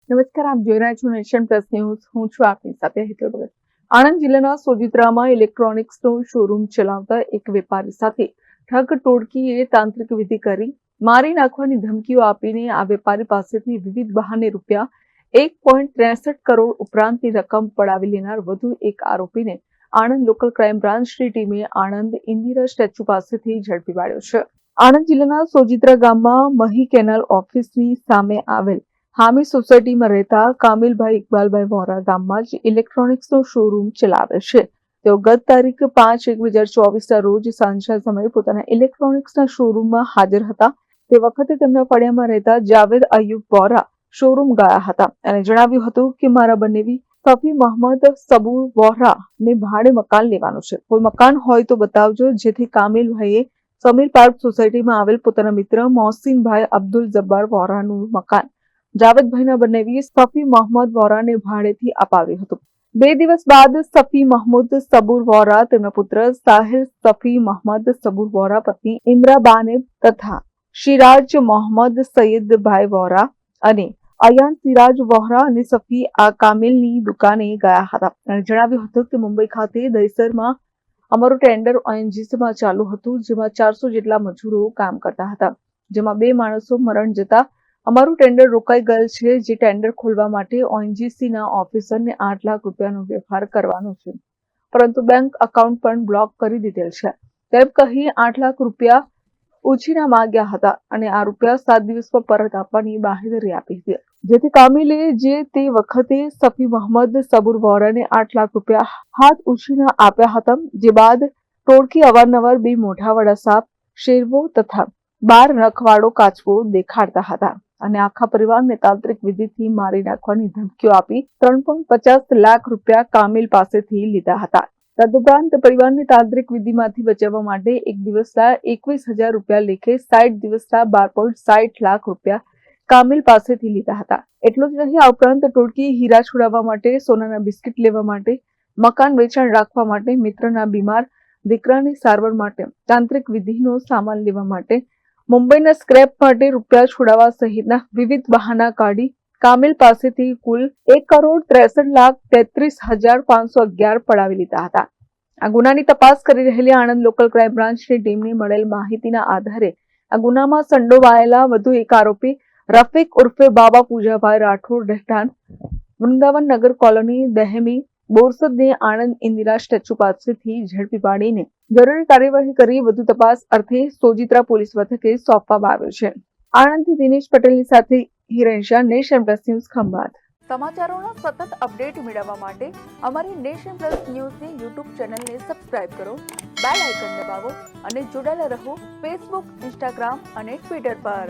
નમસ્કાર, આપ જોઈ રહ્યા છો નેશન પ્લસ ન્યૂઝ. હું છું આપની સાથે હેતલ ભગત. આણંદ જિલ્લાના સોજિત્રામાં ઇલેક્ટ્રોનિક્સનો શોરૂમ ચલાવતા એક વેપારી સાથે ઠગ ટોળકીએ તાંત્રિક વિધિ કરી મારી નાખવાની ધમકીઓ આપીને આ વેપારી પાસેથી વિવિધ બહાને રૂપિયા 1.63 કરોડ ઉપરાંતની રકમ પડાવી લેનાર વધુ એક આરોપીને આણંદ લોકલ ક્રાઇમ બ્રાન્ચની ટીમે આણંદ ઇન્દિરા સ્ટેચ્યુ પાસેથી ઝડપી પાડ્યો છે. આણંદ જિલ્લાના સોજિત્રા ગામમાં મહી કેનાલ ઓફિસની સામે આવેલ હામી સોસાયટીમાં રહેતા કામિલભાઈ ઇકબાલભાઈ વોરા ગામમાં જ ઇલેક્ટ્રોનિક્સનો શોરૂમ ચલાવે છે. તેઓ ગત તારીખ 5/1/2024ના રોજ સાંજના સમયે પોતાના ઇલેક્ટ્રોનિક્સના શોરૂમમાં હાજર હતા. તે વખતે તેમના ફળિયામાં રહેતા જાવેદ અયુબ વોરા શોરૂમ ગયા હતા અને જણાવ્યું હતું કે મારા બનેવી સફી મોહમ્મદ સબૂર વોરાને ભાડે મકાન લેવાનું છે. કોઈ મકાન હોય તો બતાવજો. જેથી કામિલભાઈએ સમીર પાર્ક સોસાયટીમાં આવેલ પોતાના મિત્ર મોહસિનભાઈ અબ્દુલ જબ્બાર વોરાનું મકાન જાવેદભાઈના બનેવી સફી મોહમ્મદ વોરાને ભાડેથી અપાવ્યું હતું. 2 દિવસ બાદ સફી મોહમ્મદ સબૂર વોરા તેમના પુત્ર સાહિલ સફી મોહમ્મદ સબૂર વોરા પત્ની ઇમરાબાને તથા શિરાજ મોહમ્મદ સૈયદભાઈ વોરા અને અયાન સિરાજ વોરા અને સફી આ કામિલની દુકાને ગયા હતા અને જણાવ્યું હતું કે મુંબઈ ખાતે દહીસરમાં અમારું ટેન્ડર ઓએનજીસીમાં ચાલુ હતું, જેમાં 400 જેટલા મજૂરો કામ કરતા હતા, જેમાં 2 માણસો મરણ જતા અમારું ટેન્ડર રોકાઈ ગયેલ છે. જે ટેન્ડર ખોલવા માટે ઓએનજીસીના ઓફિસરને 8 લાખ રૂપિયાનો વ્યવહાર કરવાનો છે, પરંતુ બેંક એકાઉન્ટ પણ બ્લોક કરી દીધેલ છે. તેમ કહી 8 લાખ રૂપિયા ઉછીના માંગ્યા હતા અને આ રૂપિયા 7 દિવસમાં પરત આપવાની બાહેધરી આપી હતી. જેથી કામિલે જે તે વખતે સફી મોહમ્મદ સબૂર વોરાને 8 લાખ રૂપિયા હાથ ઉછીના આપ્યા હતા. જે બાદ ટોળકી અવારનવાર 2 મોઢાવાળા સાપ, શેરવો તથા 12 નખવાળો કાચબો દેખાડતા હતા અને આખા પરિવારને તાંત્રિક વિધિથી મારી નાખવાની ધમકીઓ આપી 3.50 લાખ રૂપિયા કામિલ પાસેથી લીધા હતા. તદુપરાંત પરિવારને તાંત્રિક વિધિમાંથી બચાવવા માટે એક દિવસના 21,000 રૂપિયા લેખે 60 દિવસના 12.60 લાખ રૂપિયા કામિલ પાસેથી લીધા હતા. એટલું જ નહીં, આ ઉપરાંત ટોળકી હીરા છોડાવવા માટે, સોનાના બિસ્કિટ લેવા માટે, મકાન વેચાણ રાખવા માટે, મિત્રના બીમાર દીકરાની સારવાર માટે, તાંત્રિક વિધિનો સામાન લેવા માટે, મુંબઈના સ્ક્રેપ માટે રૂપિયા છોડાવવા સહિતના વિવિધ બહાના કાઢી કામિલ પાસેથી કુલ 1,63,33,511 પડાવી લીધા હતા. આ ગુનાની તપાસ કરી રહેલી આણંદ લોકલ ક્રાઇમ બ્રાન્ચની ટીમને મળેલ માહિતીના આધારે આ ગુનામાં સંડોવાયેલા વધુ એક આરોપી રફીક ઉર્ફે બાબા પૂજાભાઈ રાઠોડ રહેઠાણ વૃંદાવન નગર કોલોની દહેમી બોરસદને આણંદ ઇન્દિરા સ્ટેચ્યુ પાસેથી ઝડપી પાડીને જરૂરી કાર્યવાહી કરી વધુ તપાસ અર્થે સોજિત્રા પોલીસ મથકે સોંપવામાં આવ્યો છે. આણંદથી દિનેશ પટેલની સાથે Hiren Shah, nation plus news, Khambhat. સમાચારોના સતત અપડેટ મેળવવા માટે અમારી નેશન પ્લસ ન્યૂઝની યુટ્યુબ ચેનલને સબસ્ક્રાઇબ કરો, બેલ આઇકન દબાવો અને જોડાયેલા રહો ફેસબુક, ઇન્સ્ટાગ્રામ અને ટ્વિટર પર.